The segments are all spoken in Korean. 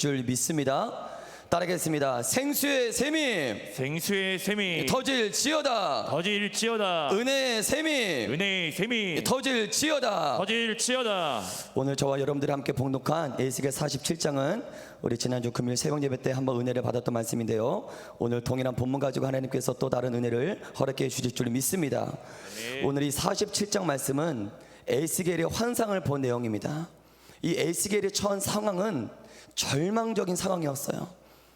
줄 믿습니다. 따라하겠습니다. 생수의 샘이 생수의 샘이 터질지어다. 터질지어다. 은혜의 샘이 은혜의 샘이 터질지어다. 터질지어다. 오늘 저와 여러분들이 함께 봉독한 에스겔 47장은 우리 지난주 금요일 새벽 예배 때 한번 은혜를 받았던 말씀인데요, 오늘 동일한 본문 가지고 하나님께서 또 다른 은혜를 허락해 주실 줄 믿습니다. 오늘 이 47장 말씀은 에스겔의 환상을 본 내용입니다. 이 에스겔이 처한 상황은 절망적인 상황이었어요.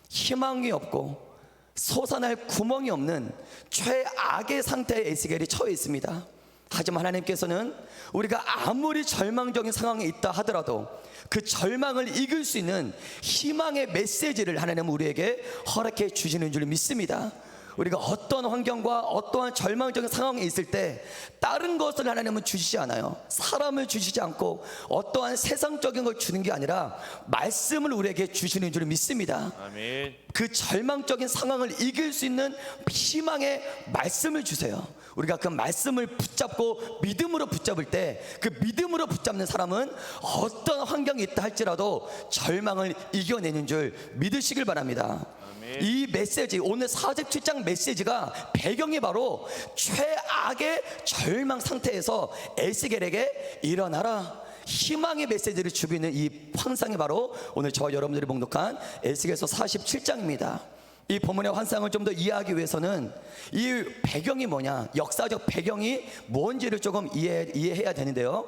희망이 없고 솟아날 구멍이 없는 최악의 상태에 에스겔이 처해 있습니다. 하지만 하나님께서는 우리가 아무리 절망적인 상황에 있다 하더라도 그 절망을 이길 수 있는 희망의 메시지를 하나님은 우리에게 허락해 주시는 줄 믿습니다. 우리가 어떤 환경과 어떠한 절망적인 상황에 있을 때 다른 것을 하나님은 주시지 않아요. 사람을 주시지 않고 어떠한 세상적인 걸 주는 게 아니라 말씀을 우리에게 주시는 줄 믿습니다. 아멘. 그 절망적인 상황을 이길 수 있는 희망의 말씀을 주세요. 우리가 그 말씀을 붙잡고 믿음으로 붙잡을 때, 그 믿음으로 붙잡는 사람은 어떤 환경이 있다 할지라도 절망을 이겨내는 줄 믿으시길 바랍니다. 이 메시지, 오늘 47장 메시지가 배경이 바로 최악의 절망 상태에서 에스겔에게 일어나라, 희망의 메시지를 주고 있는 이 환상이 바로 오늘 저와 여러분들이 봉독한 에스겔서 47장입니다. 이 본문의 환상을 좀 더 이해하기 위해서는 이 배경이 뭐냐, 역사적 배경이 뭔지를 조금 이해해야 되는데요,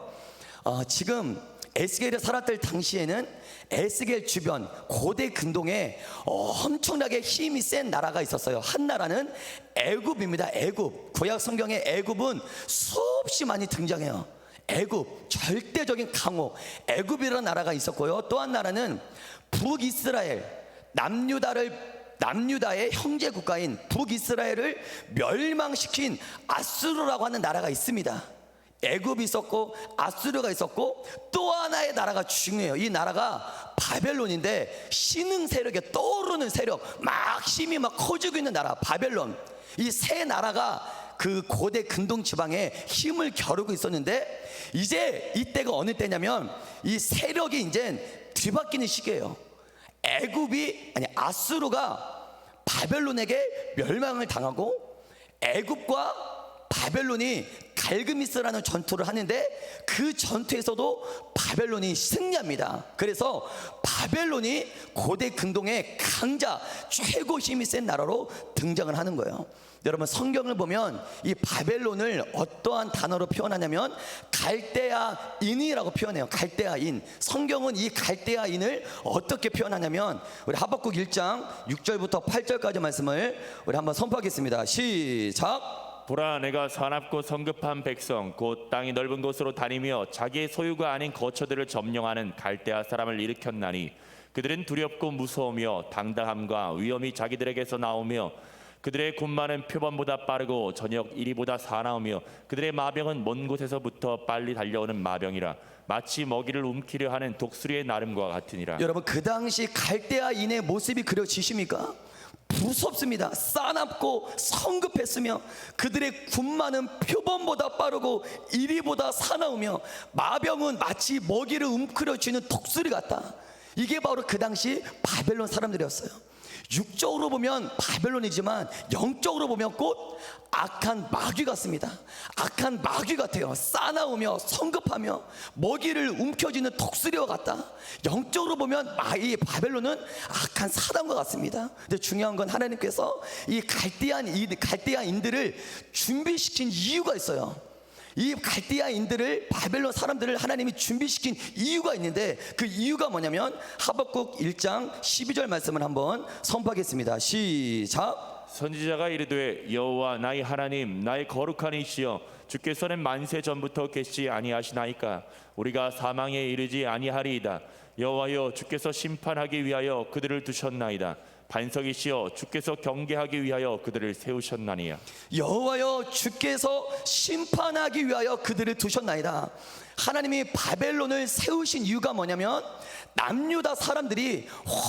지금 에스겔이 살았을 당시에는 에스겔 주변 고대 근동에 엄청나게 힘이 센 나라가 있었어요. 한 나라는 애굽입니다. 애굽. 구약 성경에 애굽은 수없이 많이 등장해요. 애굽, 절대적인 강호 애굽이라는 나라가 있었고요, 또 한 나라는 북이스라엘, 남유다의 형제 국가인 북이스라엘을 멸망시킨 아수르라고 하는 나라가 있습니다. 애굽이 있었고 아수르가 있었고, 또 하나의 나라가 중요해요. 이 나라가 바벨론인데 신흥 세력에 떠오르는 세력, 막 힘이 막 커지고 있는 나라 바벨론. 이 세 나라가 그 고대 근동 지방에 힘을 겨루고 있었는데, 이제 이때가 어느 때냐면 이 세력이 이제 뒤바뀌는 시기예요. 아수르가 바벨론에게 멸망을 당하고, 애굽과 바벨론이 갈그미스라는 전투를 하는데 그 전투에서도 바벨론이 승리합니다. 그래서 바벨론이 고대 근동의 강자, 최고 힘이 센 나라로 등장을 하는 거예요. 여러분, 성경을 보면 이 바벨론을 어떠한 단어로 표현하냐면 갈대아인이라고 표현해요. 갈대아인. 성경은 이 갈대아인을 어떻게 표현하냐면, 우리 하박국 1장 6절부터 8절까지 말씀을 우리 한번 선포하겠습니다. 시작. 보라, 내가 사납고 성급한 백성, 곧 땅이 넓은 곳으로 다니며 자기의 소유가 아닌 거처들을 점령하는 갈대아 사람을 일으켰나니, 그들은 두렵고 무서우며 당당함과 위엄이 자기들에게서 나오며, 그들의 군마는 표범보다 빠르고 저녁 이리보다 사나우며, 그들의 마병은 먼 곳에서부터 빨리 달려오는 마병이라 마치 먹이를 움키려 하는 독수리의 나름과 같으니라. 여러분, 그 당시 갈대아인의 모습이 그려지십니까? 무섭습니다. 싸납고 성급했으며, 그들의 군마는 표범보다 빠르고 이리보다 사나우며, 마병은 마치 먹이를 움크려 쥐는 독수리 같다. 이게 바로 그 당시 바벨론 사람들이었어요. 육적으로 보면 바벨론이지만 영적으로 보면 곧 악한 마귀 같습니다. 악한 마귀 같아요. 싸나우며 성급하며 먹이를 움켜쥐는 독수리와 같다. 영적으로 보면 이 바벨론은 악한 사단과 같습니다. 근데 중요한 건 하나님께서 이 갈대아인들을 준비시킨 이유가 있어요. 이 갈대아인들을, 바벨론 사람들을 하나님이 준비시킨 이유가 있는데, 그 이유가 뭐냐면 하박국 1장 12절 말씀을 한번 선포하겠습니다. 시작. 선지자가 이르되, 여호와 나의 하나님, 나의 거룩한 이시여, 주께서는 만세 전부터 계시지 아니하시나이까? 우리가 사망에 이르지 아니하리이다. 여호와여, 주께서 심판하기 위하여 그들을 두셨나이다. 반석이시여, 주께서 경계하기 위하여 그들을 세우셨나니야. 여호와여, 주께서 심판하기 위하여 그들을 두셨나이다. 하나님이 바벨론을 세우신 이유가 뭐냐면, 남유다 사람들이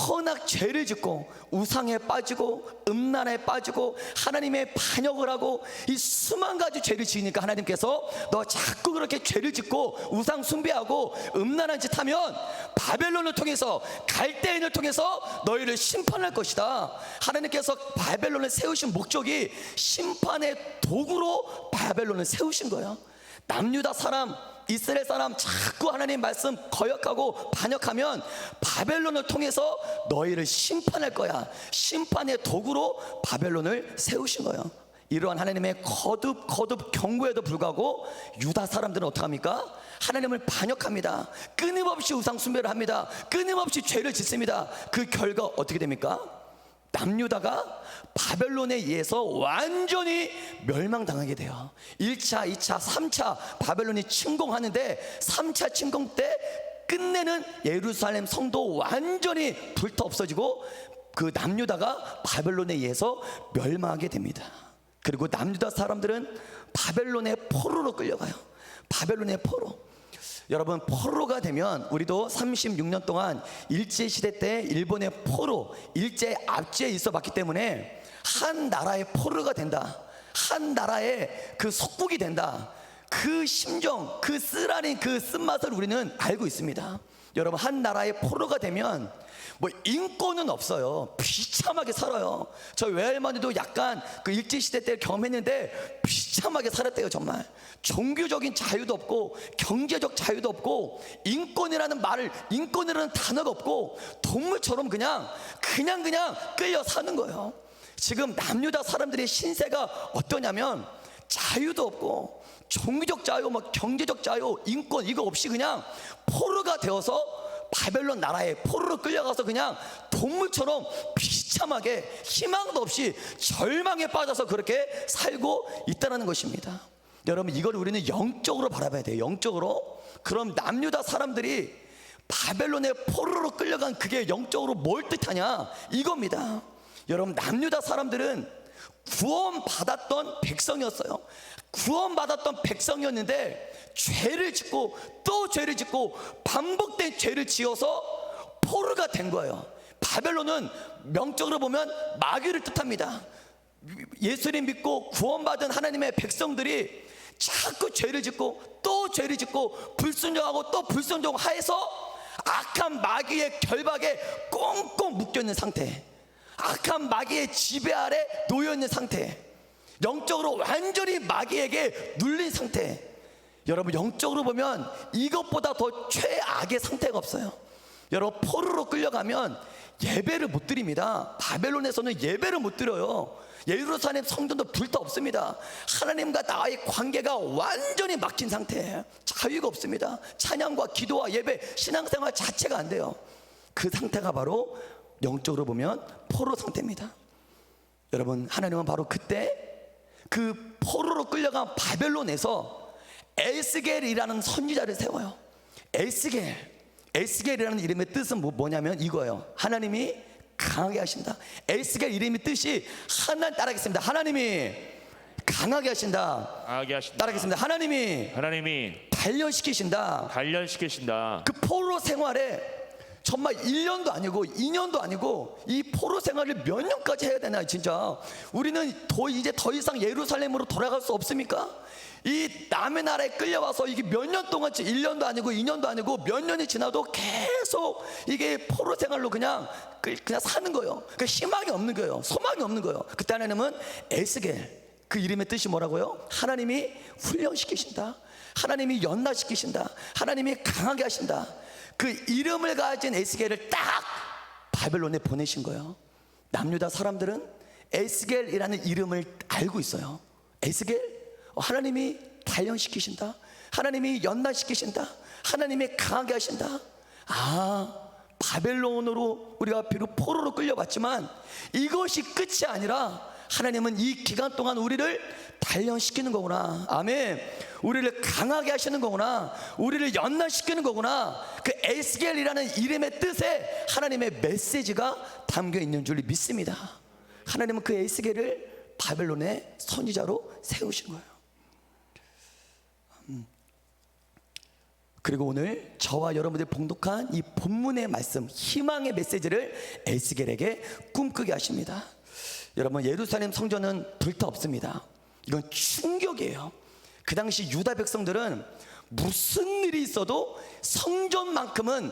워낙 죄를 짓고 우상에 빠지고 음란에 빠지고 하나님의 반역을 하고 이 수만 가지 죄를 지으니까 하나님께서 너 자꾸 그렇게 죄를 짓고 우상 숭배하고 음란한 짓 하면 바벨론을 통해서 갈대인을 통해서 너희를 심판할 것이다. 하나님께서 바벨론을 세우신 목적이 심판의 도구로 바벨론을 세우신 거예요. 남유다 사람, 이스라엘 사람 자꾸 하나님 말씀 거역하고 반역하면 바벨론을 통해서 너희를 심판할 거야. 심판의 도구로 바벨론을 세우신 거예요. 이러한 하나님의 거듭 경고에도 불구하고 유다 사람들은 어떻게 합니까? 하나님을 반역합니다. 끊임없이 우상 숭배를 합니다. 끊임없이 죄를 짓습니다. 그 결과 어떻게 됩니까? 남유다가 바벨론에 의해서 완전히 멸망당하게 돼요. 1차, 2차, 3차 바벨론이 침공하는데 3차 침공 때 끝내는 예루살렘 성도 완전히 불타 없어지고 그 남유다가 바벨론에 의해서 멸망하게 됩니다. 그리고 남유다 사람들은 바벨론의 포로로 끌려가요. 바벨론의 포로. 여러분, 포로가 되면 우리도 36년 동안 일제시대 때 일본의 포로, 일제 압제에 있어 봤기 때문에 한 나라의 포로가 된다, 한 나라의 그 속국이 된다, 그 심정, 그 쓰라린 그 쓴맛을 우리는 알고 있습니다. 여러분, 한 나라의 포로가 되면 뭐 인권은 없어요. 비참하게 살아요. 저 외할머니도 약간 그 일제시대 때 경험했는데 비참하게 살았대요. 정말 종교적인 자유도 없고 경제적 자유도 없고 인권이라는 단어가 없고 동물처럼 그냥 끌려 사는 거예요. 지금 남유다 사람들의 신세가 어떠냐면 자유도 없고 종교적 자유, 뭐 경제적 자유, 인권 이거 없이 그냥 포로가 되어서 바벨론 나라에 포로로 끌려가서 그냥 동물처럼 비참하게 희망도 없이 절망에 빠져서 그렇게 살고 있다는 것입니다. 여러분, 이걸 우리는 영적으로 바라봐야 돼요. 영적으로. 그럼 남유다 사람들이 바벨론의 포로로 끌려간 그게 영적으로 뭘 뜻하냐 이겁니다. 여러분, 남유다 사람들은 구원받았던 백성이었어요. 구원받았던 백성이었는데 죄를 짓고 또 죄를 짓고 반복된 죄를 지어서 포로가 된 거예요. 바벨론은 명적으로 보면 마귀를 뜻합니다. 예수님 믿고 구원받은 하나님의 백성들이 자꾸 죄를 짓고 또 죄를 짓고 불순종하고 또 불순종하여서 악한 마귀의 결박에 꽁꽁 묶여있는 상태, 악한 마귀의 지배 아래 놓여있는 상태, 영적으로 완전히 마귀에게 눌린 상태. 여러분, 영적으로 보면 이것보다 더 최악의 상태가 없어요. 여러분, 포로로 끌려가면 예배를 못 드립니다. 바벨론에서는 예배를 못 드려요. 예루살렘 성전도 불타 없습니다. 하나님과 나의 관계가 완전히 막힌 상태예요. 자유가 없습니다. 찬양과 기도와 예배, 신앙생활 자체가 안 돼요. 그 상태가 바로 영적으로 보면 포로 상태입니다. 여러분, 하나님은 바로 그때 그 포로로 끌려간 바벨론에서 에스겔이라는 선지자를 세워요. 에스겔이라는 이름의 뜻은 뭐냐면 이거예요. 하나님이 강하게 하신다. 에스겔 이름의 뜻이 하나님, 따라하겠습니다. 하나님이 강하게 하신다. 따라하겠습니다. 하나님이 단련시키신다. 단련시키신다. 그 포로 생활에 정말 1년도 아니고 2년도 아니고 이 포로 생활을 몇 년까지 해야 되나. 진짜 우리는 이제 더 이상 예루살렘으로 돌아갈 수 없습니까? 이 남의 나라에 끌려와서 이게 몇 년 동안 1년도 아니고 2년도 아니고 몇 년이 지나도 계속 이게 포로 생활로 그냥 사는 거예요. 그 희망이 없는 거예요. 소망이 없는 거예요. 그때 하나님은 에스겔, 그 이름의 뜻이 뭐라고요? 하나님이 훈련시키신다. 하나님이 연나시키신다. 하나님이 강하게 하신다. 그 이름을 가진 에스겔을 딱 바벨론에 보내신 거예요. 남유다 사람들은 에스겔이라는 이름을 알고 있어요. 에스겔, 하나님이 단련시키신다. 하나님이 연나시키신다. 하나님이 강하게 하신다. 바벨론으로 우리가 비록 포로로 끌려왔지만 이것이 끝이 아니라 하나님은 이 기간 동안 우리를 단련시키는 거구나. 아멘. 우리를 강하게 하시는 거구나. 우리를 연나시키는 거구나. 그 에스겔이라는 이름의 뜻에 하나님의 메시지가 담겨 있는 줄 믿습니다. 하나님은 그 에스겔을 바벨론의 선지자로 세우신 거예요. 그리고 오늘 저와 여러분들이 봉독한 이 본문의 말씀, 희망의 메시지를 에스겔에게 꿈꾸게 하십니다. 여러분, 예루살렘 성전은 불타없습니다. 이건 충격이에요. 그 당시 유다 백성들은 무슨 일이 있어도 성전만큼은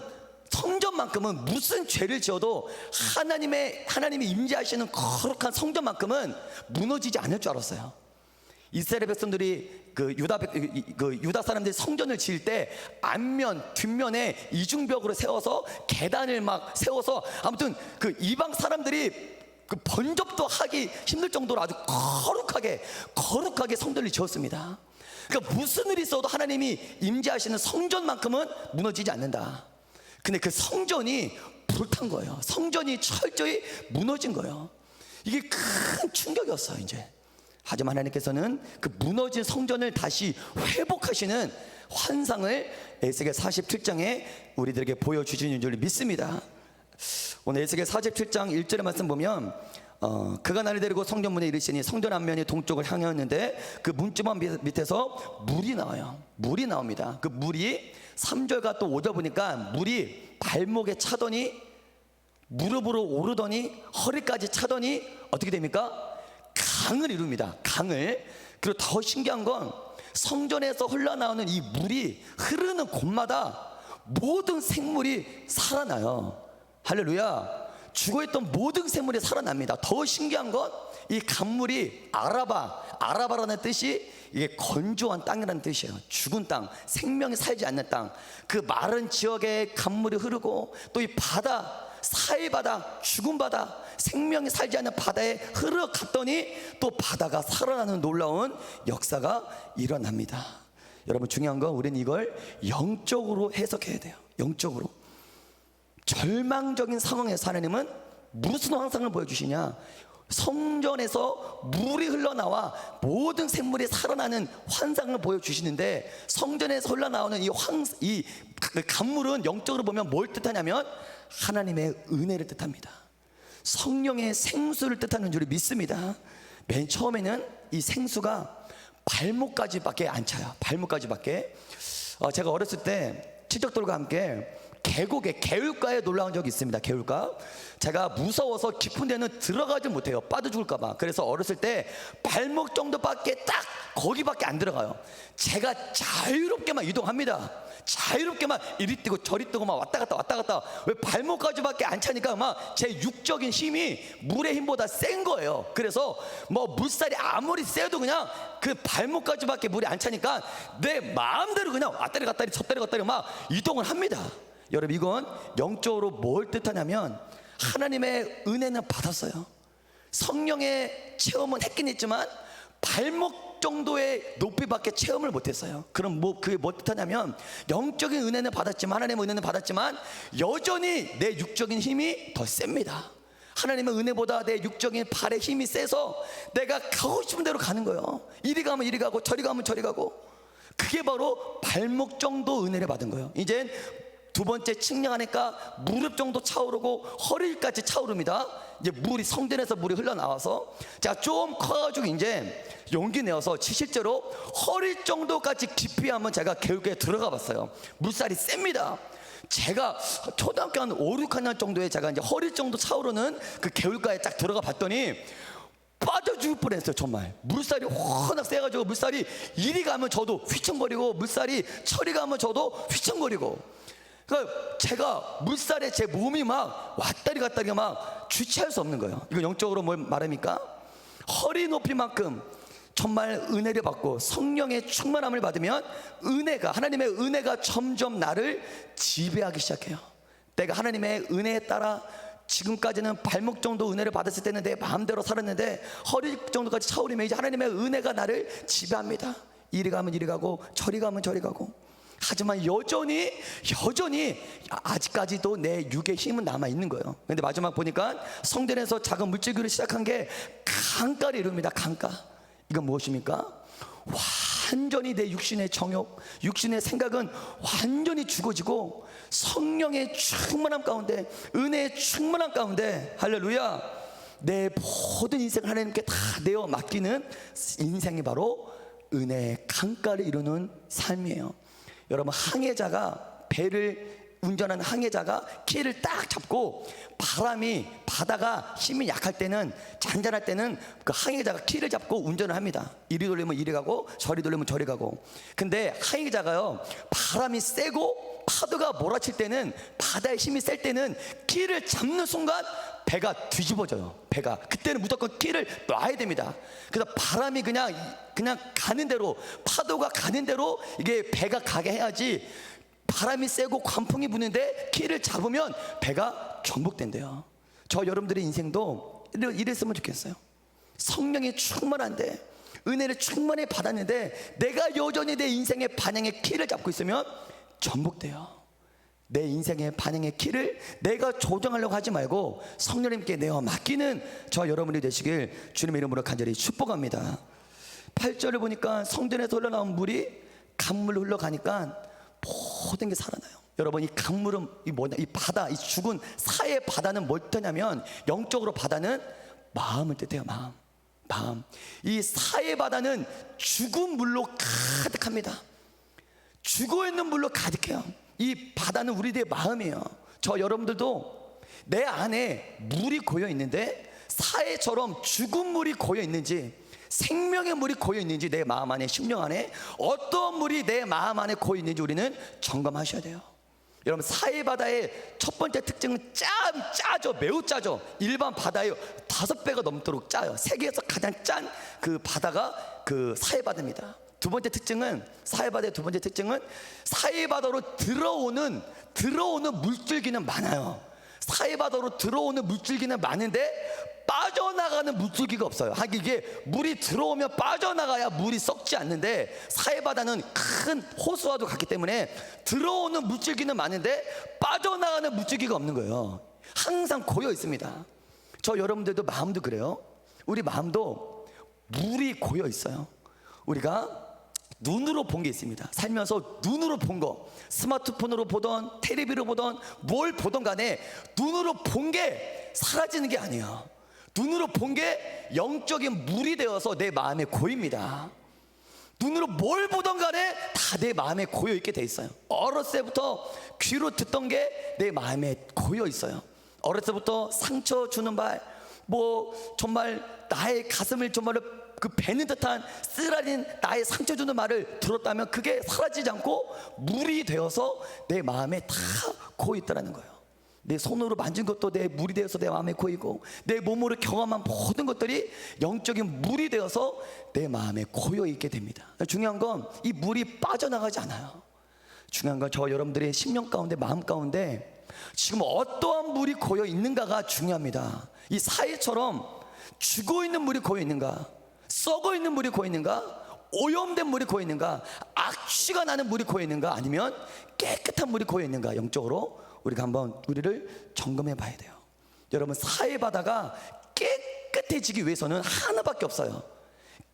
무슨 죄를 지어도 하나님이 임재하시는 거룩한 성전만큼은 무너지지 않을 줄 알았어요. 이스라엘 백성들이 유다 사람들이 성전을 지을 때 앞면 뒷면에 이중벽으로 세워서 계단을 막 세워서 아무튼 그 이방 사람들이 그 번접도 하기 힘들 정도로 아주 거룩하게 성전을 지었습니다. 그러니까 무슨 일이 있어도 하나님이 임재하시는 성전만큼은 무너지지 않는다. 근데 그 성전이 불탄 거예요. 성전이 철저히 무너진 거예요. 이게 큰 충격이었어요, 이제. 하지만 하나님께서는 그 무너진 성전을 다시 회복하시는 환상을 에스겔 47장에 우리들에게 보여주시는 줄 믿습니다. 오늘 에스겔 47장 1절의 말씀 보면 그가 나를 데리고 성전문에 이르시니 성전 앞면이 동쪽을 향하였는데 그 문지방 밑에서 물이 나와요. 물이 나옵니다. 그 물이 3절과 또 5절 보니까 물이 발목에 차더니 무릎으로 오르더니 허리까지 차더니 어떻게 됩니까? 강을 이룹니다. 강을. 그리고 더 신기한 건 성전에서 흘러나오는 이 물이 흐르는 곳마다 모든 생물이 살아나요. 할렐루야. 죽어있던 모든 생물이 살아납니다. 더 신기한 건 이 강물이 아라바라는 뜻이 이게 건조한 땅이라는 뜻이에요. 죽은 땅, 생명이 살지 않는 땅. 그 마른 지역에 강물이 흐르고 또 이 바다, 사해 바다, 죽은 바다, 생명이 살지 않는 바다에 흘러갔더니 또 바다가 살아나는 놀라운 역사가 일어납니다. 여러분, 중요한 건 우리는 이걸 영적으로 해석해야 돼요. 영적으로. 절망적인 상황에서 하나님은 무슨 환상을 보여주시냐? 성전에서 물이 흘러나와 모든 생물이 살아나는 환상을 보여주시는데, 성전에서 흘러나오는 이 강물은 영적으로 보면 뭘 뜻하냐면 하나님의 은혜를 뜻합니다. 성령의 생수를 뜻하는 줄 믿습니다. 맨 처음에는 이 생수가 발목까지밖에 안 차요. 발목까지밖에. 제가 어렸을 때 친척들과 함께 계곡에 개울가에 놀러 온 적이 있습니다. 개울가. 제가 무서워서 깊은 데는 들어가지 못해요. 빠져 죽을까 봐. 그래서 어렸을 때 발목 정도밖에 딱 거기밖에 안 들어가요. 제가 자유롭게만 이동합니다. 자유롭게만 이리 뛰고 저리 뛰고 막 왔다 갔다. 왜 발목까지밖에 안 차니까 막 제 육적인 힘이 물의 힘보다 센 거예요. 그래서 뭐 물살이 아무리 세도 그냥 그 발목까지밖에 물이 안 차니까 내 마음대로 그냥 왔다리 갔다리 쳤다리 갔다리 막 이동을 합니다. 여러분, 이건 영적으로 뭘 뜻하냐면 하나님의 은혜는 받았어요. 성령의 체험은 했긴 했지만 발목 정도의 높이밖에 체험을 못했어요. 그럼 그게 뭐 뜻하냐면 영적인 은혜는 받았지만, 하나님의 은혜는 받았지만 여전히 내 육적인 힘이 더 셉니다. 하나님의 은혜보다 내 육적인 발의 힘이 세서 내가 가고 싶은 대로 가는 거예요. 이리 가면 이리 가고 저리 가면 저리 가고. 그게 바로 발목 정도 은혜를 받은 거예요. 이젠 두 번째 측량하니까 무릎 정도 차오르고 허리까지 차오릅니다. 이제 성전에서 물이 흘러나와서 제가 좀 커가지고 이제 용기 내어서 실제로 허리 정도까지 깊이 한번 제가 개울가에 들어가 봤어요. 물살이 셉니다. 제가 초등학교 한 5, 6학년 정도에 제가 이제 허리 정도 차오르는 그 개울가에 딱 들어가 봤더니 빠져 죽을 뻔했어요. 정말 물살이 워낙 세가지고 물살이 이리 가면 저도 휘청거리고 물살이 저리 가면 저도 휘청거리고. 그러니까 제가 물살에 제 몸이 막 왔다리 갔다리 막 주체할 수 없는 거예요. 이거 영적으로 뭘 말합니까? 허리 높이만큼 정말 은혜를 받고 성령의 충만함을 받으면 하나님의 은혜가 점점 나를 지배하기 시작해요. 내가 하나님의 은혜에 따라 지금까지는 발목 정도 은혜를 받았을 때는 내 마음대로 살았는데 허리 정도까지 차오르면 이제 하나님의 은혜가 나를 지배합니다. 이리 가면 이리 가고 저리 가면 저리 가고. 하지만 여전히 아직까지도 내 육의 힘은 남아있는 거예요. 근데 마지막 보니까 성전에서 작은 물질기를 시작한 게 강가를 이룹니다. 강가. 이건 무엇입니까? 완전히 내 육신의 정욕, 육신의 생각은 완전히 죽어지고 성령의 충만함 가운데, 은혜의 충만함 가운데, 할렐루야, 내 모든 인생을 하나님께 다 내어 맡기는 인생이 바로 은혜의 강가를 이루는 삶이에요. 여러분, 항해자가 배를 운전하는 항해자가 키를 딱 잡고 바다가 힘이 약할 때는, 잔잔할 때는 그 항해자가 키를 잡고 운전을 합니다. 이리 돌리면 이리 가고 저리 돌리면 저리 가고. 근데 항해자가요, 바람이 세고 파도가 몰아칠 때는, 바다의 힘이 셀 때는 키를 잡는 순간 배가 뒤집어져요. 배가 그때는 무조건 키를 놔야 됩니다. 그래서 바람이 그냥 가는 대로, 파도가 가는 대로 이게 배가 가게 해야지, 바람이 세고 광풍이 부는데 키를 잡으면 배가 정복된대요. 저 여러분들의 인생도 이랬으면 좋겠어요. 성령이 충만한데, 은혜를 충만히 받았는데 내가 여전히 내 인생의 반영의 키를 잡고 있으면 정복돼요. 내 인생의 반영의 키를 내가 조정하려고 하지 말고 성령님께 내어 맡기는 저 여러분이 되시길 주님의 이름으로 간절히 축복합니다. 8절을 보니까 성전에서 흘러나온 물이 강물로 흘러가니까 모든 게 살아나요. 여러분, 이 강물은 이 바다, 이 죽은 사의 바다는 뭘 뜻하냐면, 영적으로 바다는 마음을 뜻해요. 마음. 이 사의 바다는 죽은 물로 가득합니다. 죽어있는 물로 가득해요. 이 바다는 우리들의 마음이에요. 저 여러분들도 내 안에 물이 고여 있는데, 사해처럼 죽은 물이 고여 있는지, 생명의 물이 고여 있는지, 내 마음 안에, 심령 안에 어떤 물이 내 마음 안에 고여 있는지 우리는 점검하셔야 돼요. 여러분, 사해 바다의 첫 번째 특징은 짜죠. 매우 짜죠. 일반 바다의 5배가 넘도록 짜요. 세계에서 가장 짠 그 바다가 그 사해 바다입니다. 두 번째 특징은, 사해 바다의 두 번째 특징은, 사해 바다로 들어오는 물줄기는 많아요. 사해 바다로 들어오는 물줄기는 많은데 빠져나가는 물줄기가 없어요. 이게 물이 들어오면 빠져나가야 물이 썩지 않는데, 사해 바다는 큰 호수와도 같기 때문에 들어오는 물줄기는 많은데 빠져나가는 물줄기가 없는 거예요. 항상 고여 있습니다. 저 여러분들도 마음도 그래요. 우리 마음도 물이 고여 있어요. 우리가 눈으로 본 게 있습니다. 살면서 눈으로 본 거, 스마트폰으로 보던 텔레비로 보던 뭘 보던 간에 눈으로 본 게 사라지는 게 아니에요. 눈으로 본 게 영적인 물이 되어서 내 마음에 고입니다. 눈으로 뭘 보던 간에 다 내 마음에 고여 있게 돼 있어요. 어렸을 때부터 귀로 듣던 게 내 마음에 고여 있어요. 어렸을 때부터 상처 주는 말, 정말 나의 가슴을 정말로 베는 듯한 쓰라린 나의 상처 주는 말을 들었다면 그게 사라지지 않고 물이 되어서 내 마음에 다 고여 있다는 거예요. 내 손으로 만진 것도 내 물이 되어서 내 마음에 고이고, 내 몸으로 경험한 모든 것들이 영적인 물이 되어서 내 마음에 고여 있게 됩니다. 중요한 건 이 물이 빠져나가지 않아요. 중요한 건 저 여러분들의 심령 가운데, 마음 가운데 지금 어떠한 물이 고여 있는가가 중요합니다. 이 사해처럼 죽어 있는 물이 고여 있는가, 썩어 있는 물이 고여 있는가, 오염된 물이 고여 있는가, 악취가 나는 물이 고여 있는가, 아니면 깨끗한 물이 고여 있는가, 영적으로 우리가 한번 우리를 점검해 봐야 돼요. 여러분, 사해 바다가 깨끗해지기 위해서는 하나밖에 없어요.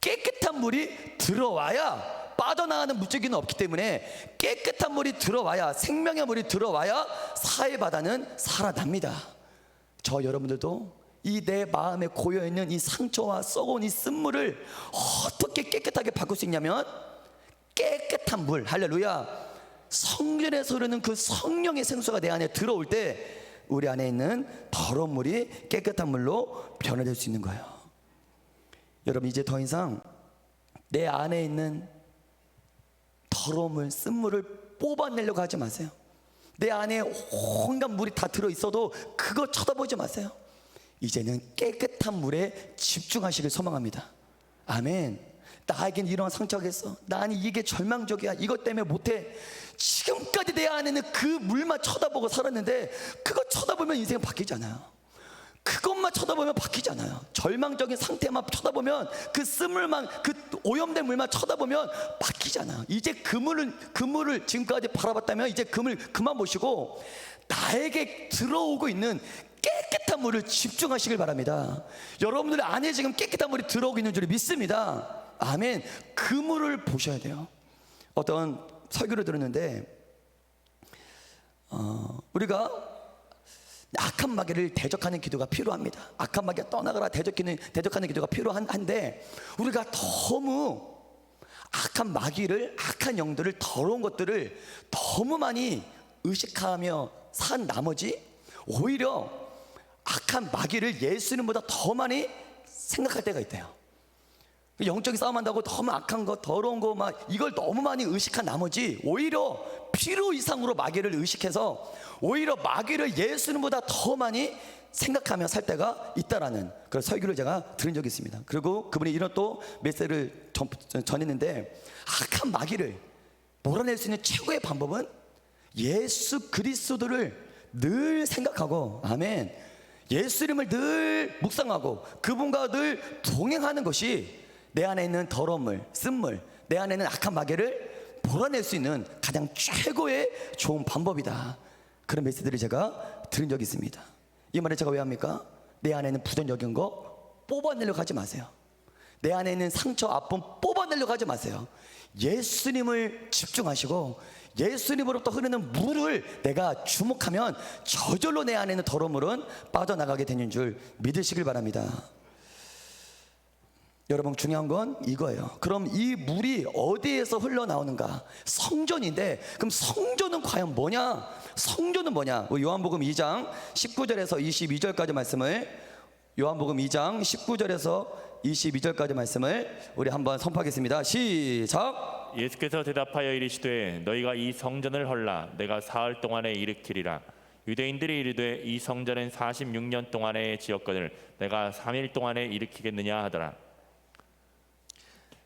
깨끗한 물이 들어와야, 빠져나가는 물줄기는 없기 때문에 깨끗한 물이 들어와야, 생명의 물이 들어와야 사해 바다는 살아납니다. 저 여러분들도 이 내 마음에 고여있는 이 상처와 썩어온 이 쓴물을 어떻게 깨끗하게 바꿀 수 있냐면, 깨끗한 물, 할렐루야, 성전에서 흐르는 그 성령의 생수가 내 안에 들어올 때 우리 안에 있는 더러운 물이 깨끗한 물로 변화될 수 있는 거예요. 여러분, 이제 더 이상 내 안에 있는 더러운 물, 쓴물을 뽑아내려고 하지 마세요. 내 안에 온갖 물이 다 들어있어도 그거 쳐다보지 마세요. 이제는 깨끗한 물에 집중하시길 소망합니다. 아멘. 나에겐 이런 상처가 있어, 나는 이게 절망적이야, 이것 때문에 못해. 지금까지 내 안에는 그 물만 쳐다보고 살았는데, 그거 쳐다보면 인생은 바뀌잖아요. 그것만 쳐다보면 바뀌잖아요. 절망적인 상태만 쳐다보면, 그 쓴물만, 그 오염된 물만 쳐다보면 바뀌잖아요. 이제 그 물을 지금까지 바라봤다면 이제 그 물 그만 보시고 나에게 들어오고 있는 깨끗한 물을 집중하시길 바랍니다. 여러분들 안에 지금 깨끗한 물이 들어오고 있는 줄 믿습니다. 아멘. 그 물을 보셔야 돼요. 어떤 설교를 들었는데, 우리가 악한 마귀를 대적하는 기도가 필요합니다. 악한 마귀가 떠나가라 대적하는 기도가 필요한데, 우리가 너무 악한 마귀를, 악한 영들을, 더러운 것들을 너무 많이 의식하며 산 나머지 오히려 악한 마귀를 예수님보다 더 많이 생각할 때가 있대요. 영적인 싸움한다고 너무 악한 거, 더러운 거 막 이걸 너무 많이 의식한 나머지 오히려 필요 이상으로 마귀를 의식해서 오히려 마귀를 예수님보다 더 많이 생각하며 살 때가 있다라는 그런 설교를 제가 들은 적이 있습니다. 그리고 그분이 이런 또 메시지를 전했는데, 악한 마귀를 몰아낼 수 있는 최고의 방법은 예수 그리스도를 늘 생각하고, 아멘, 예수님을 늘 묵상하고 그분과 늘 동행하는 것이 내 안에 있는 더러운 물, 쓴물, 내 안에 있는 악한 마귀를 몰아낼 수 있는 가장 최고의 좋은 방법이다. 그런 메시지를 제가 들은 적이 있습니다. 이 말을 제가 왜 합니까? 내 안에 있는 부정적인 거 뽑아내려고 하지 마세요. 내 안에 있는 상처, 아픔 뽑아내려고 하지 마세요. 예수님을 집중하시고 예수님으로부터 흐르는 물을 내가 주목하면 저절로 내 안에 있는 더러운 물은 빠져나가게 되는 줄 믿으시길 바랍니다. 여러분, 중요한 건 이거예요. 그럼 이 물이 어디에서 흘러나오는가? 성전인데, 그럼 성전은 과연 뭐냐? 성전은 뭐냐? 요한복음 2장 19절에서 22절까지 말씀을, 요한복음 2장 19절에서 22절까지 말씀을 우리 한번 선포하겠습니다. 시작. 예수께서 대답하여 이르시되 너희가 이 성전을 헐라 내가 사흘 동안에 일으키리라. 유대인들이 이르되 이 성전은 46년 동안에 지었거늘 내가 3일 동안에 일으키겠느냐 하더라.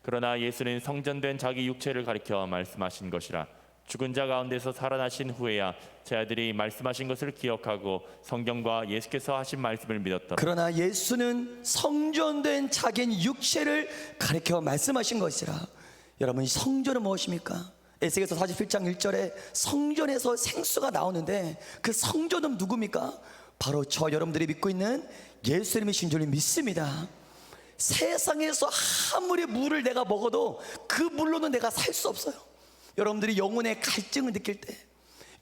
그러나 예수는 성전된 자기 육체를 가리켜 말씀하신 것이라. 죽은 자 가운데서 살아나신 후에야 제 아들이 말씀하신 것을 기억하고 성경과 예수께서 하신 말씀을 믿었더라. 그러나 예수는 성전된 자기 육체를 가리켜 말씀하신 것이라. 여러분, 이 성전은 무엇입니까? 에스겔서 47장 1절에 성전에서 생수가 나오는데 그 성전은 누굽니까? 바로 저 여러분들이 믿고 있는 예수님이신 줄 믿습니다. 세상에서 아무리 물을 내가 먹어도 그 물로는 내가 살 수 없어요. 여러분들이 영혼의 갈증을 느낄 때,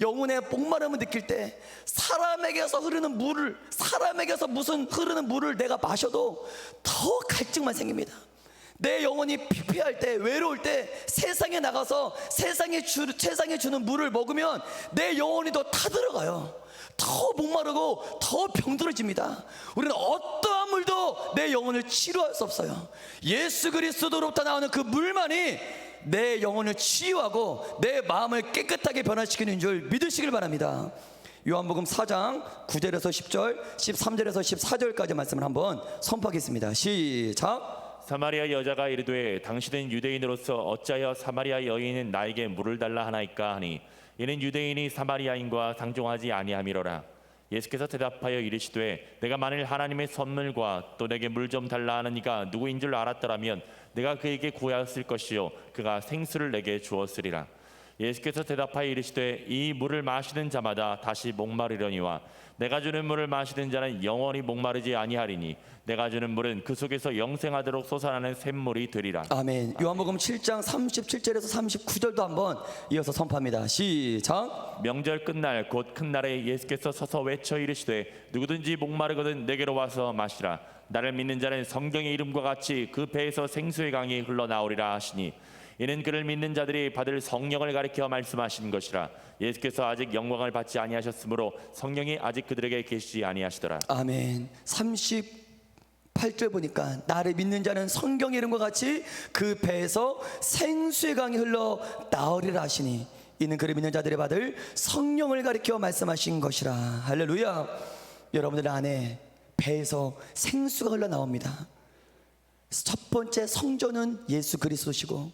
영혼의 목마름을 느낄 때, 사람에게서 흐르는 물을, 사람에게서 무슨 흐르는 물을 내가 마셔도 더 갈증만 생깁니다. 내 영혼이 피폐할 때, 외로울 때 세상에 나가서 세상에 주는 물을 먹으면 내 영혼이 더 타들어가요. 더 목마르고 더 병들어집니다. 우리는 어떠한 물도 내 영혼을 치료할 수 없어요. 예수 그리스도로부터 나오는 그 물만이 내 영혼을 치유하고 내 마음을 깨끗하게 변화시키는 줄 믿으시길 바랍니다. 요한복음 4장 9절에서 10절, 13절에서 14절까지 말씀을 한번 선포하겠습니다. 시작. 사마리아 여자가 이르되 당신은 유대인으로서 어찌하여 사마리아 여인은 나에게 물을 달라 하나이까 하니 이는 유대인이 사마리아인과 상종하지 아니함이로라. 예수께서 대답하여 이르시되 내가 만일 하나님의 선물과 또 내게 물 좀 달라 하는 이가 누구인 줄 알았더라면 내가 그에게 구하였을 것이요 그가 생수를 내게 주었으리라. 예수께서 대답하여 이르시되 이 물을 마시는 자마다 다시 목마르려니와 내가 주는 물을 마시는 자는 영원히 목마르지 아니하리니 내가 주는 물은 그 속에서 영생하도록 솟아나는 샘물이 되리라. 아멘. 요한복음 7장 37절에서 39절도 한번 이어서 선포합니다. 시작. 명절 끝날 곧 큰 날에 예수께서 서서 외쳐 이르시되 누구든지 목마르거든 내게로 와서 마시라. 나를 믿는 자는 성경의 이름과 같이 그 배에서 생수의 강이 흘러나오리라 하시니 이는 그를 믿는 자들이 받을 성령을 가리켜 말씀하신 것이라. 예수께서 아직 영광을 받지 아니하셨으므로 성령이 아직 그들에게 계시지 아니하시더라. 아멘. 38절 보니까 나를 믿는 자는 성경의 이름과 같이 그 배에서 생수의 강이 흘러 나오리라 하시니 이는 그를 믿는 자들이 받을 성령을 가리켜 말씀하신 것이라. 할렐루야. 여러분들 안에 배에서 생수가 흘러나옵니다. 첫 번째 성전은 예수 그리스도시고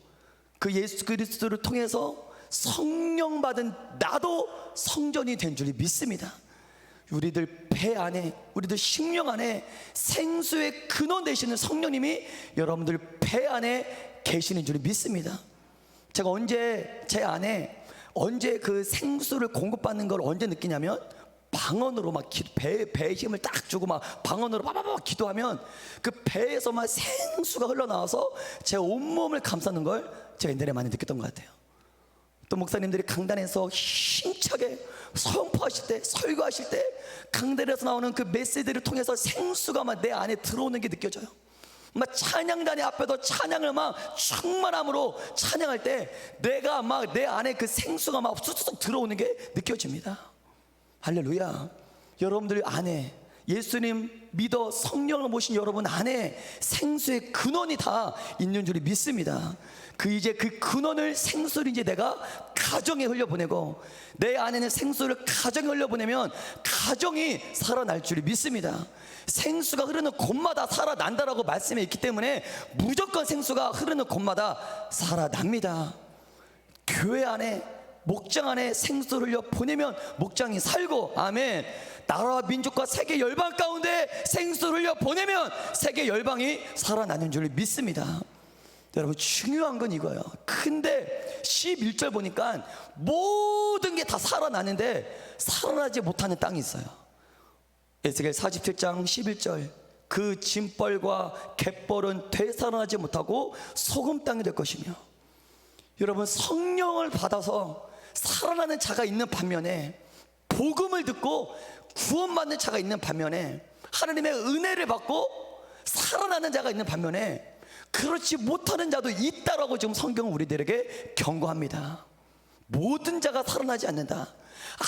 그 예수 그리스도를 통해서 성령 받은 나도 성전이 된 줄 믿습니다. 우리들 배 안에, 우리들 심령 안에 생수의 근원 되시는 성령님이 여러분들 배 안에 계시는 줄 믿습니다. 제가 언제 제 안에 언제 그 생수를 공급받는 걸 언제 느끼냐면 방언으로 막 배에 힘을 딱 주고 막 방언으로 빠바바 기도하면 그 배에서 막 생수가 흘러나와서 제 온몸을 감싸는 걸 제가 옛날에 많이 느꼈던 것 같아요. 또 목사님들이 강단에서 힘차게 선포하실 때, 설교하실 때 강단에서 나오는 그 메시지를 통해서 생수가 막 내 안에 들어오는 게 느껴져요. 막 찬양단의 앞에서 찬양을 막 충만함으로 찬양할 때 내가 막 내 안에 그 생수가 막 쑥쑥 들어오는 게 느껴집니다. 할렐루야. 여러분들 안에 예수님 믿어 성령을 모신 여러분 안에 생수의 근원이 다 있는 줄 믿습니다. 이제 그 근원을 생수를 이제 내가 가정에 흘려보내고 내 안에는 생수를 가정에 흘려보내면 가정이 살아날 줄 믿습니다. 생수가 흐르는 곳마다 살아난다라고 말씀해 있기 때문에 무조건 생수가 흐르는 곳마다 살아납니다. 교회 안에 목장 안에 생수를 흘려 보내면 목장이 살고, 아멘. 나라와 민족과 세계 열방 가운데 생수를 흘려 보내면 세계 열방이 살아나는 줄 믿습니다. 여러분 중요한 건 이거예요. 근데 11절 보니까 모든 게 다 살아나는데 살아나지 못하는 땅이 있어요. 에스겔 47장 11절, 그 짐벌과 갯벌은 되살아나지 못하고 소금 땅이 될 것이며. 여러분 성령을 받아서 살아나는 자가 있는 반면에, 복음을 듣고 구원받는 자가 있는 반면에, 하나님의 은혜를 받고 살아나는 자가 있는 반면에 그렇지 못하는 자도 있다라고 지금 성경은 우리들에게 경고합니다. 모든 자가 살아나지 않는다.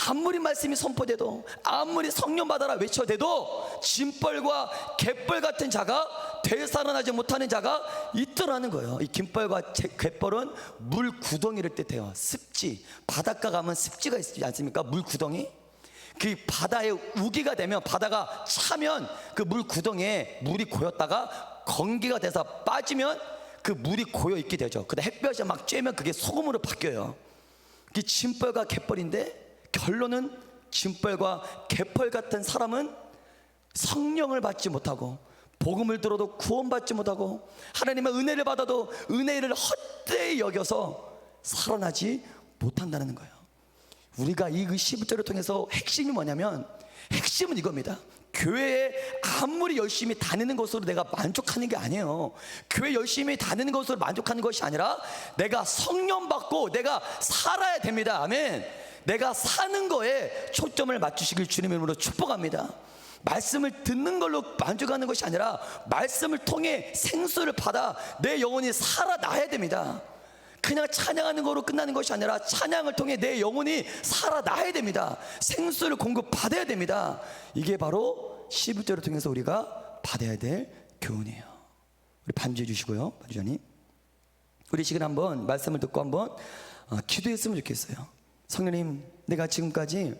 아무리 말씀이 선포돼도, 아무리 성령 받아라 외쳐대도 짐벌과 갯벌 같은 자가 되살아나지 못하는 자가 있더라는 거예요. 이 김벌과 갯벌은 물 구덩이를 뜻해요. 습지, 바닷가 가면 습지가 있지 않습니까? 물 구덩이. 그 바다에 우기가 되면, 바다가 차면 그 물 구덩이에 물이 고였다가 건기가 돼서 빠지면 그 물이 고여 있게 되죠. 근데 햇볕이 막 쬐면 그게 소금으로 바뀌어요. 그게 짐벌과 갯벌인데, 결론은 짐벌과 갯벌 같은 사람은 성령을 받지 못하고 복음을 들어도 구원받지 못하고 하나님의 은혜를 받아도 은혜를 헛되이 여겨서 살아나지 못한다는 거예요. 우리가 이 11절을 통해서 핵심이 뭐냐면, 핵심은 이겁니다. 교회에 아무리 열심히 다니는 것으로 내가 만족하는 게 아니에요. 교회 열심히 다니는 것으로 만족하는 것이 아니라 내가 성령 받고 내가 살아야 됩니다. 아멘. 내가 사는 거에 초점을 맞추시길 주님의 이름으로 축복합니다. 말씀을 듣는 걸로 만족하는 것이 아니라 말씀을 통해 생수를 받아 내 영혼이 살아나야 됩니다. 그냥 찬양하는 거로 끝나는 것이 아니라 찬양을 통해 내 영혼이 살아나야 됩니다. 생수를 공급받아야 됩니다. 이게 바로 11절을 통해서 우리가 받아야 될 교훈이에요. 우리 반주해 주시고요. 반주자님, 우리 지금 한번 말씀을 듣고 한번 기도했으면 좋겠어요. 성령님, 내가 지금까지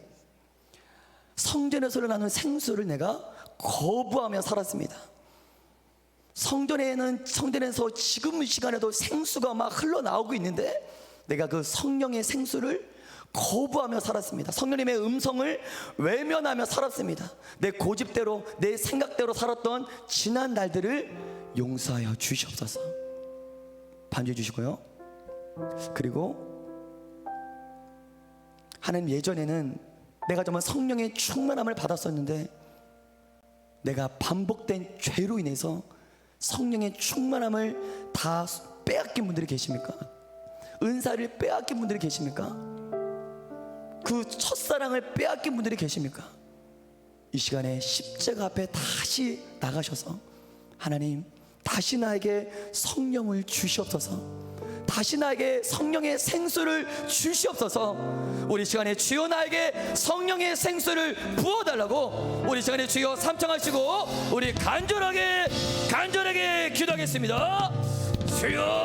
성전에서 나는 생수를 내가 거부하며 살았습니다. 성전에서 지금 이 시간에도 생수가 막 흘러나오고 있는데 내가 그 성령의 생수를 거부하며 살았습니다. 성령님의 음성을 외면하며 살았습니다. 내 고집대로, 내 생각대로 살았던 지난 날들을 용서하여 주시옵소서. 반주해 주시고요. 그리고 하나님, 예전에는 내가 정말 성령의 충만함을 받았었는데 내가 반복된 죄로 인해서 성령의 충만함을 다 빼앗긴 분들이 계십니까? 은사를 빼앗긴 분들이 계십니까? 그 첫사랑을 빼앗긴 분들이 계십니까? 이 시간에 십자가 앞에 다시 나가셔서 하나님, 다시 나에게 성령을 주시옵소서. 다시 나에게 성령의 생수를 주시옵소서. 우리 시간에 주여 나에게 성령의 생수를 부어달라고 우리 시간에 주여 삼창하시고 우리 간절하게 기도하겠습니다. 주여.